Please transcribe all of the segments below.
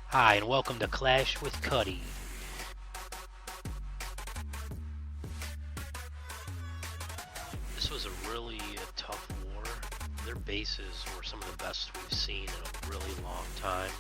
Hi, and welcome to Clash with Cuddy. This was a really tough war. Their bases were some of the best we've seen in a really long time.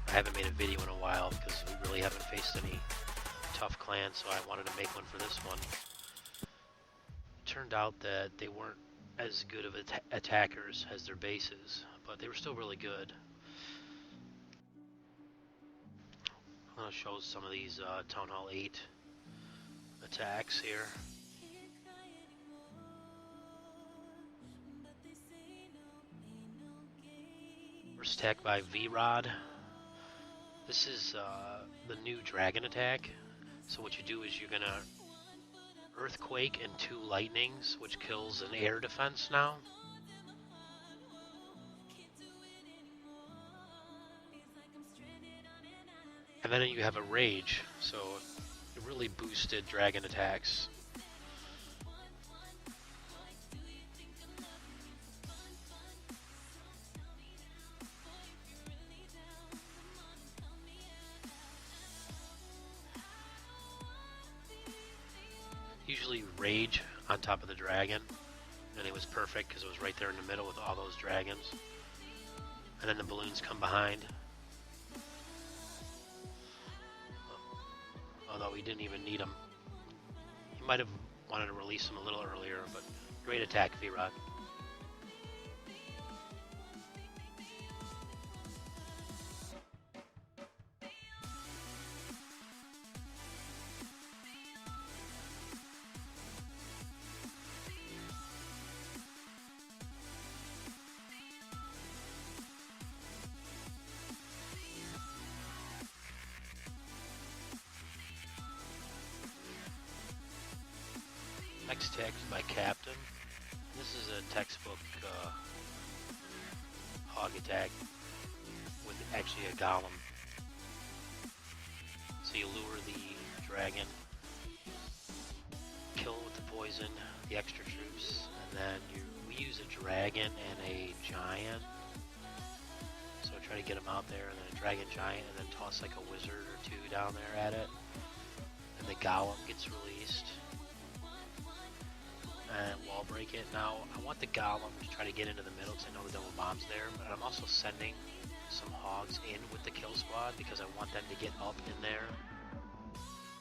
I haven't made a video in a while because we really haven't faced any tough clans, so I wanted to make one for this one. It turned out that they weren't as good of attackers as their bases, but they were still really good. I'm going to show some of these Town Hall 8 attacks here. First attack by V-Rod. This is the new dragon attack. So what you do is you're gonna Earthquake and 2 lightnings, which kills an air defense now. And then you have a rage, so it really boosted dragon attacks. Usually rage on top of the dragon, and it was perfect because it was right there in the middle with all those dragons. And then the balloons come behind. Although he didn't even need them. He might have wanted to release them a little earlier, but great attack, V-Rod. Next attack is by Captain. This is a textbook hog attack with actually a golem. So you lure the dragon, kill with the poison, the extra troops, and then we use a dragon and a giant. So try to get them out there, and then a dragon giant, and then toss like a wizard or 2 down there at it. And the golem gets released. And wall break it. Now, I want the golem to try to get into the middle because I know the double bomb's there, but I'm also sending some hogs in with the kill squad because I want them to get up in there.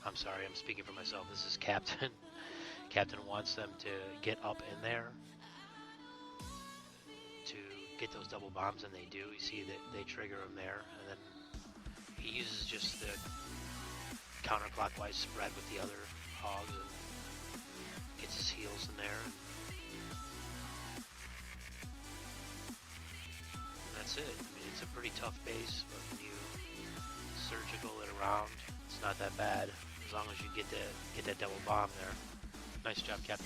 I'm sorry, I'm speaking for myself. This is Captain. Captain wants them to get up in there to get those double bombs, and they do. You see that they trigger them there, and then he uses just the counterclockwise spread with the other hogs and gets his heals in there. And that's it. I mean, it's a pretty tough base, but when you surgical it around, it's not that bad as long as you get that double bomb there. Nice job, Captain.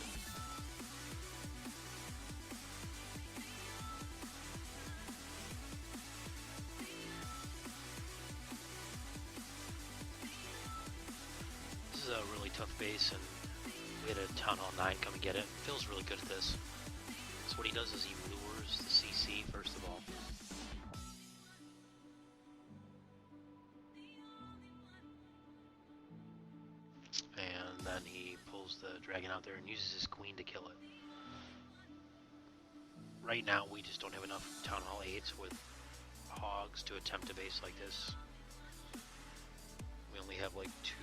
This is a really tough base, and we had a Town Hall 9 come and get it. Feels really good at this. So what he does is he lures the CC first of all. And then he pulls the dragon out there and uses his queen to kill it. Right now we just don't have enough Town Hall 8s with hogs to attempt a base like this. We only have like 2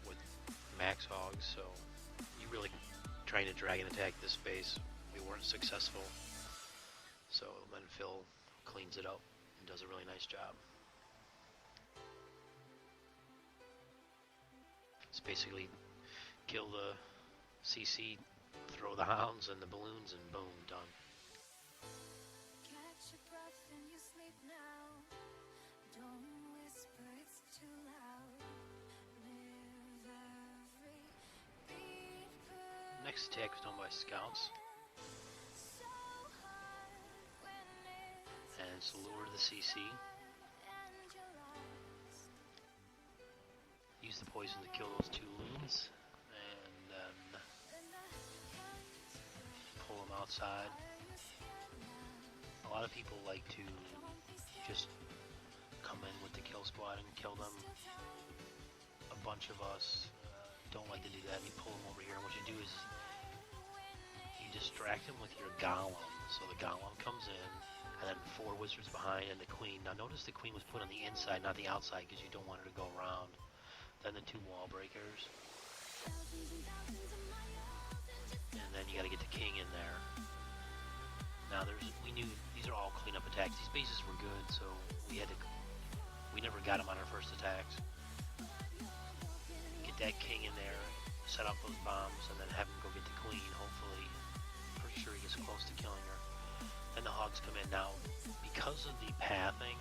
with max hogs, so really trying to dragon attack this base. We weren't successful. So then Phil cleans it up and does a really nice job. It's basically kill the CC, throw the hounds and the balloons, and boom, done. Catch your breath and you sleep now. Don't whisper, it's too loud. Next attack was done by scouts. And it's lure the CC. Use the poison to kill those 2 loons. And then pull them outside. A lot of people like to just come in with the kill squad and kill them. A bunch of us don't like to do that. You pull them over here, and what you do is you distract them with your golem. So the golem comes in, and then 4 wizards behind, and the queen. Now notice the queen was put on the inside, not the outside, because you don't want her to go around. Then the 2 wall breakers. And then you got to get the king in there. Now we knew these are all cleanup attacks. These bases were good, so we never got them on our first attacks. Get that king in there, set off those bombs, and then have him go get the queen, hopefully. Pretty sure he gets close to killing her. Then the hogs come in. Now, because of the pathing,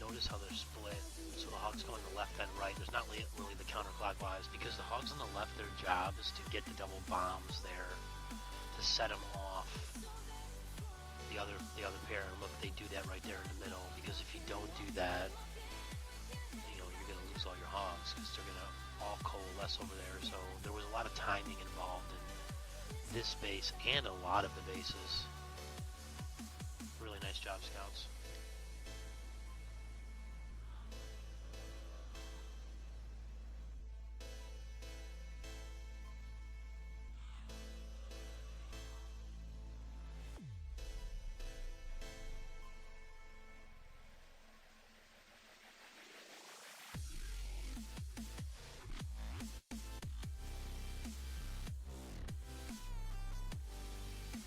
notice how they're split. So the hogs go on the left and right. There's not really the counterclockwise, because the hogs on the left, their job is to get the double bombs there to set them off the other pair. And look, they do that right there in the middle, because if you don't do that, you know, you're gonna lose all your hogs, because they're gonna all coalesce over there. So there was a lot of timing involved in this base and a lot of the bases. Really nice job, scouts.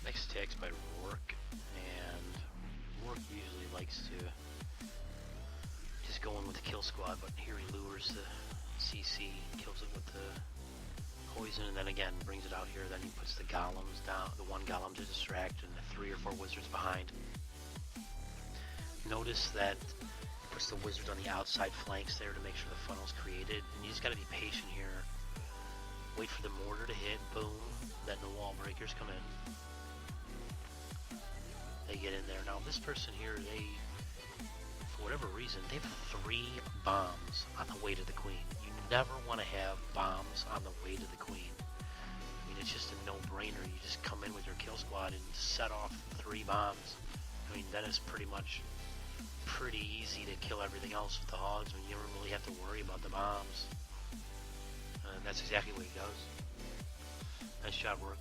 Next attack's by Rourke, and Rourke usually likes to just go in with the kill squad, but here he lures the CC, kills it with the poison, and then again brings it out here. Then he puts the golems down, the 1 golem to distract, and the 3 or 4 wizards behind. Notice that he puts the wizard on the outside flanks there to make sure the funnel's created, and you just got to be patient here. Wait for the mortar to hit, boom, then the wall breakers come in. They get in there. Now this person here, for whatever reason, they have 3 bombs on the way to the queen. You never want to have bombs on the way to the queen. I mean, it's just a no-brainer. You just come in with your kill squad and set off 3 bombs. I mean, that is pretty easy to kill everything else with the hogs. I mean, you don't really have to worry about the bombs. And that's exactly what he does. Nice job, Rourke.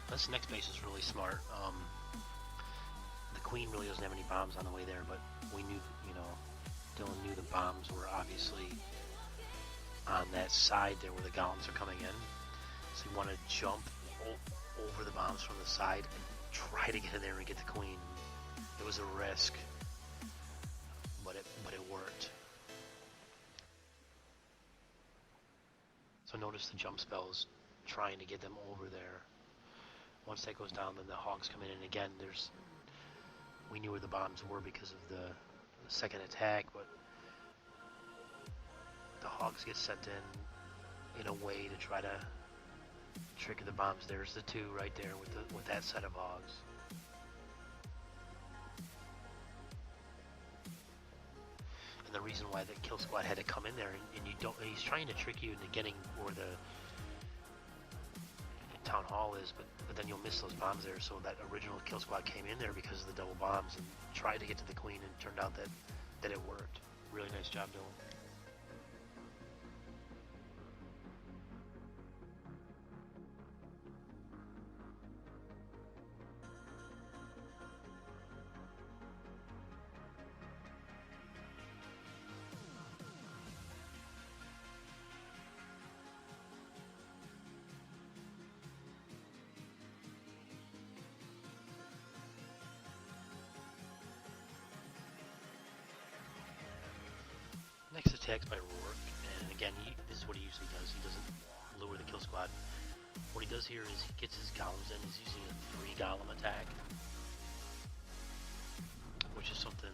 This next base is really smart. The queen really doesn't have any bombs on the way there, but we knew, you know, Dylan knew the bombs were obviously on that side there where the golems are coming in. So you want to jump over the bombs from the side and try to get in there and get the queen. It was a risk, but it worked. So notice the jump spells trying to get them over there. Once that goes down, then the hogs come in, and again, we knew where the bombs were because of the second attack, but the hogs get sent in a way to try to trick the bombs. There's the 2 right there with that set of hogs. And the reason why the kill squad had to come in there, and he's trying to trick you into getting where the town hall is, but then you'll miss those bombs there. So that original kill squad came in there because of the double bombs and tried to get to the queen, and turned out that it worked. Really nice job, Dylan. Next attack's by Rourke, and again, this is what he usually does. He doesn't lure the kill squad. What he does here is he gets his golems in. He's using a 3 golem attack, which is something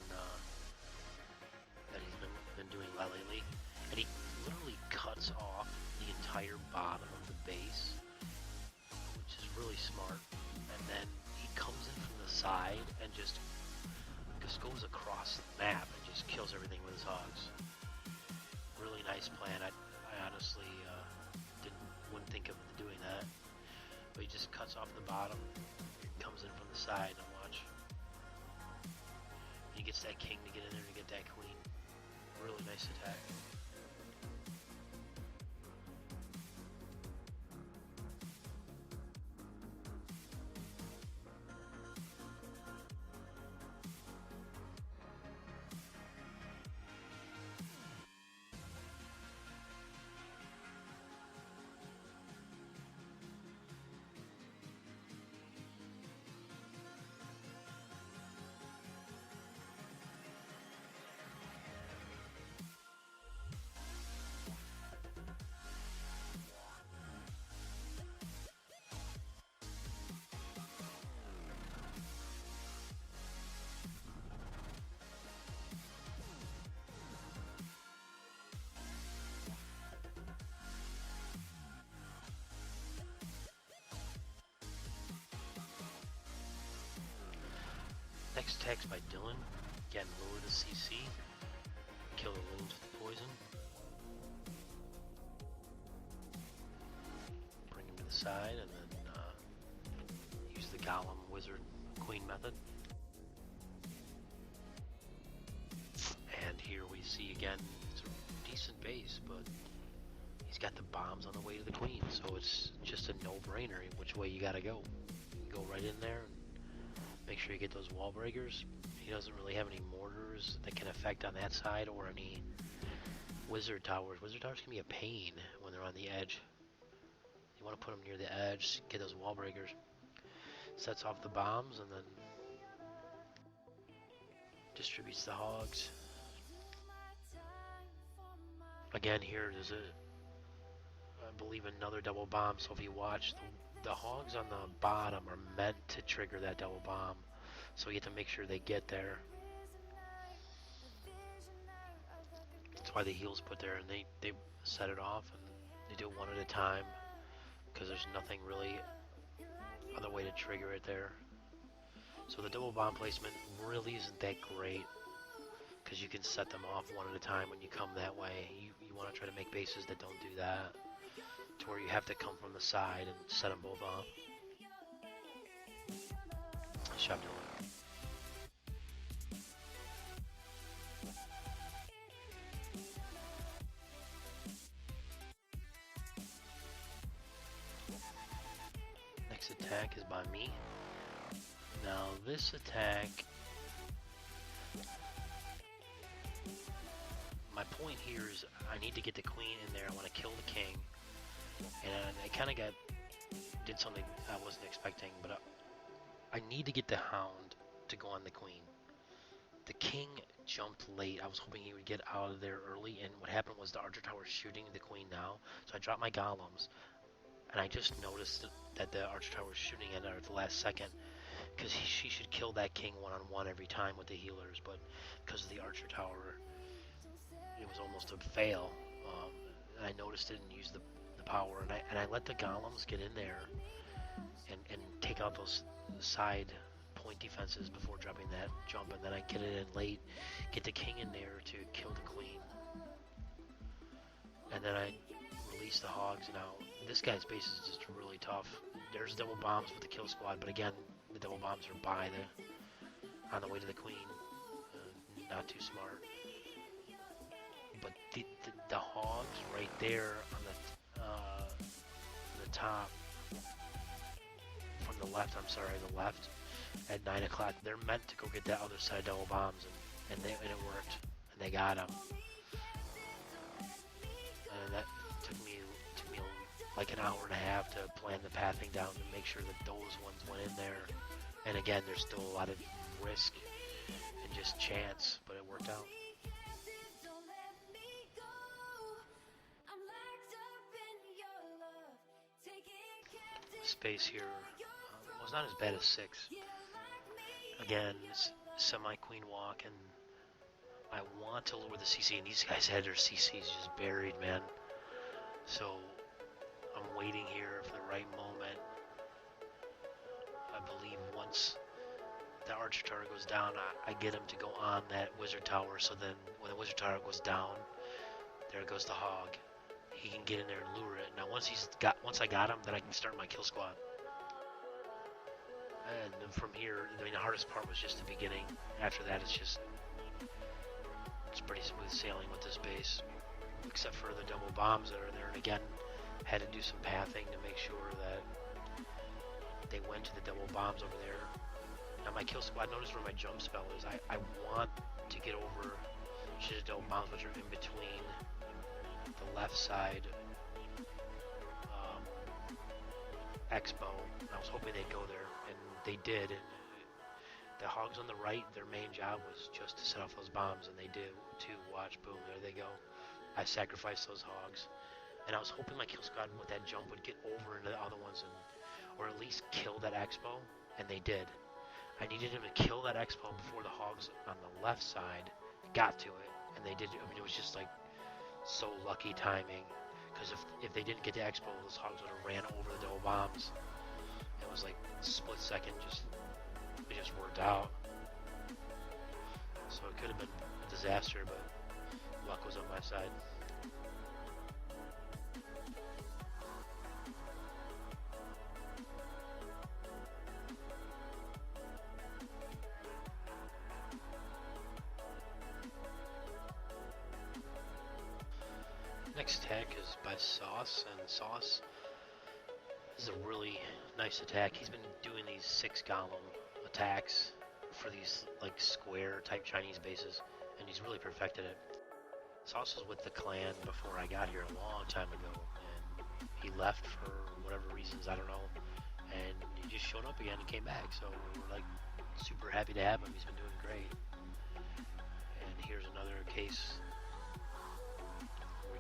that he's been doing lately. And he literally cuts off the entire bottom of the base, which is really smart. And then he comes in from the side and just goes across the map and just kills everything with his hogs. Really nice plan. I honestly wouldn't think of doing that, but he just cuts off the bottom, comes in from the side, and watch. He gets that king to get in there to get that queen. Really nice attack. Next attack's by Dylan. Again, lower the CC. Kill the wolves with the poison. Bring him to the side and then use the Golem Wizard Queen method. And here we see again, it's a decent base, but he's got the bombs on the way to the Queen, so it's just a no-brainer which way you gotta go. You go right in there and make sure you get those wall breakers. He doesn't really have any mortars that can affect on that side or any wizard towers. Wizard towers can be a pain when they're on the edge. You want to put them near the edge, get those wall breakers. Sets off the bombs and then distributes the hogs. Again, here there's I believe another double bomb, so if you watch, the hogs on the bottom are meant to trigger that double bomb, so you have to make sure they get there. That's why the heal's put there, and they set it off, and they do it one at a time, because there's nothing really other way to trigger it there. So the double bomb placement really isn't that great, because you can set them off one at a time when you come that way. You want to try to make bases that don't do that, to where you have to come from the side and set them both off. Shot Dylan. Next attack is by me. Now this attack, my point here is I need to get the queen in there. I want to kill the king, and I kind of did something I wasn't expecting, but I need to get the hound to go on the queen. The king jumped late. I was hoping he would get out of there early, and what happened was the archer tower was shooting the queen now, so I dropped my golems, and I just noticed that the archer tower was shooting at her at the last second, because she should kill that king one-on-one every time with the healers, but because of the archer tower, it was almost a fail. And I noticed it and used the power, and I let the golems get in there and take out those side point defenses before dropping that jump, and then I get it in late, get the king in there to kill the queen, and then I release the hogs. Now this guy's base is just really tough. There's double bombs with the kill squad, but again, the double bombs are on the way to the queen. Not too smart. But the hogs right there on the top, from the left, the left, at 9 o'clock, they're meant to go get that other side double bombs, and it worked, and they got them. And that took me like an hour and a half to plan the pathing down to make sure that those ones went in there. And again, there's still a lot of risk and just chance, but it worked out. space here was not as bad as 6. Again, it's semi-queen walk, and I want to lower the CC, and these guys had their CCs just buried, man. So I'm waiting here for the right moment. I believe once the archer tower goes down, I get him to go on that wizard tower, so then when the wizard tower goes down, there goes the hog. He can get in there and lure it. Now once I got him, then I can start my kill squad. And then from here, I mean, the hardest part was just the beginning. After that, it's pretty smooth sailing with this base, except for the double bombs that are there. And again, had to do some pathing to make sure that they went to the double bombs over there. Now my kill squad, notice where my jump spell is. I want to get over to the double bombs, which are in between the left side Expo. I was hoping they'd go there, and they did. And the hogs on the right, their main job was just to set off those bombs, and they did too. Watch, boom, there they go. I sacrificed those hogs, and I was hoping my kill squad with that jump would get over into the other ones, or at least kill that Expo, and they did. I needed him to kill that Expo before the hogs on the left side got to it, and they did. I mean, it was just like so lucky timing. Because if they didn't get to Expo, those hogs would have ran over the double bombs. It was like a split second, it just worked out. So it could have been a disaster, but luck was on my side. Next attack is by Sauce, and Sauce is a really nice attack. He's been doing these 6 golem attacks for these like square type Chinese bases, and he's really perfected it. Sauce was with the clan before I got here a long time ago, and he left for whatever reasons, I don't know, and he just showed up again and came back, so we're like super happy to have him. He's been doing great. And here's another case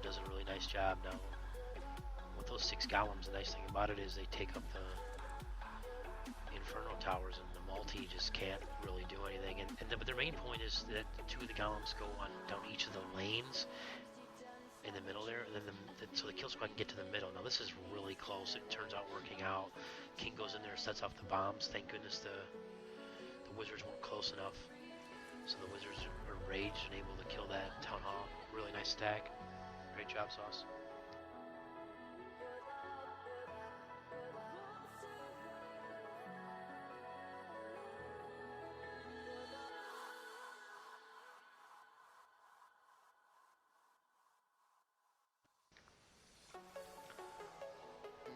does a really nice job. Now with those 6 golems, the nice thing about it is they take up the inferno towers, and the multi just can't really do anything, but their main point is that 2 of the golems go on down each of the lanes in the middle there, and then so the kill squad can get to the middle. Now this is really close. It turns out working out. King goes in there, sets off the bombs. Thank goodness the wizards weren't close enough, so the wizards are raged and able to kill that town hall. Really nice stack. Great job, Sauce.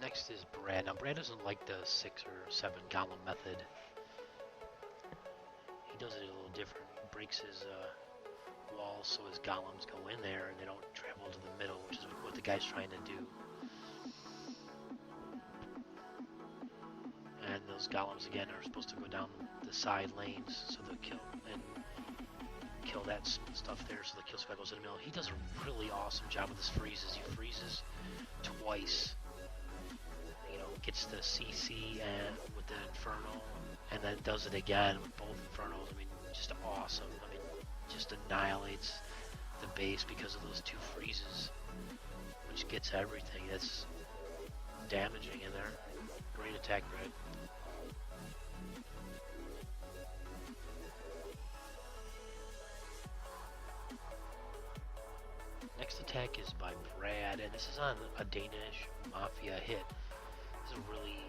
Next is Brad. Now Brad doesn't like the 6 or 7 golem method. He does it a little different. He breaks his walls so his golems go in there and they don't travel to the middle, which is what the guy's trying to do. And those golems again are supposed to go down the side lanes, so they'll kill that stuff there, so the kill squad goes in the middle. He does a really awesome job with his freezes. He freezes twice. You know, gets the CC and with the Inferno, and then does it again with both Infernos. I mean, just awesome. I mean, just annihilates the base because of those 2 freezes, which gets everything. That's damaging in there. Great attack, Brad. Next attack is by Brad, and this is on a Danish Mafia hit. This is a really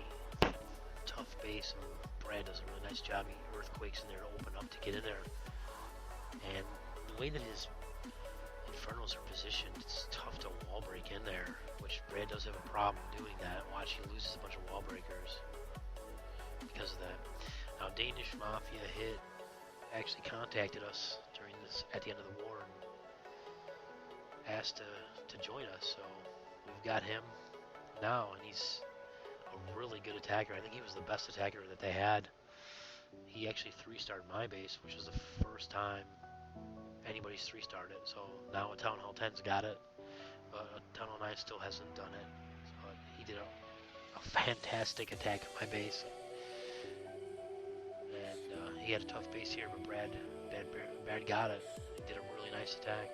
tough base, and Brad does a really nice job. He earthquakes in there to open up to get in there. And the way that his Infernos are positioned, it's tough to wall break in there, which Brad does have a problem doing that. Watch, he loses a bunch of wall breakers because of that. Now, Danish Mafia hit actually contacted us during this at the end of the war and asked to join us, so we've got him now, and he's a really good attacker. I think he was the best attacker that they had. He actually 3-starred my base, which was the first time anybody's 3-starred it. So now a Town Hall 10's got it, but a Town Hall 9 still hasn't done it. So he did a fantastic attack at my base. And he had a tough base here, but Brad got it. He did a really nice attack.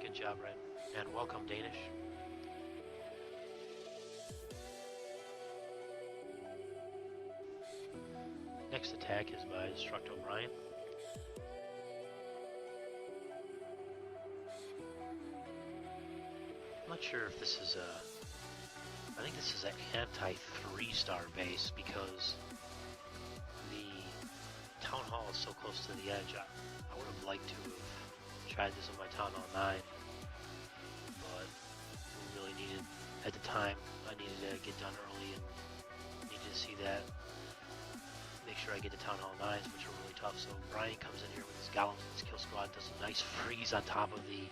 Good job, Red. And welcome, Danish. Next attack is by Destruct O'Brien. I'm not sure if this is a... I think this is an anti-3-star base because the Town Hall is so close to the edge. I would have liked to have tried this on my Town Hall 9, but we really needed, at the time, I needed to get done early and needed to see that. Make sure I get the Town Hall 9s, which are really tough. So Brian comes in here with his golems and his kill squad, does a nice freeze on top of the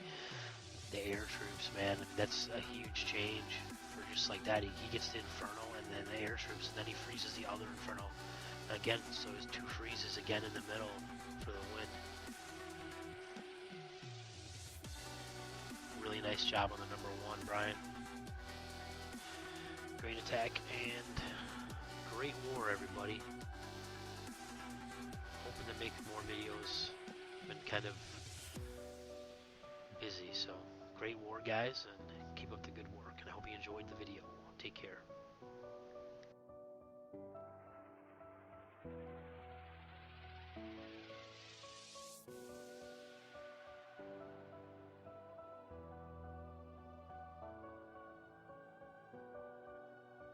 air troops, man. I mean, that's a huge change for just like that. He gets the Inferno and then the air troops, and then he freezes the other Inferno. Again, so his 2 freezes again in the middle for the win. Really nice job on the number 1, Brian. Great attack and great war, everybody. Hoping to make more videos. Been kind of busy, so great war, guys, and keep up the good work. And I hope you enjoyed the video. Take care.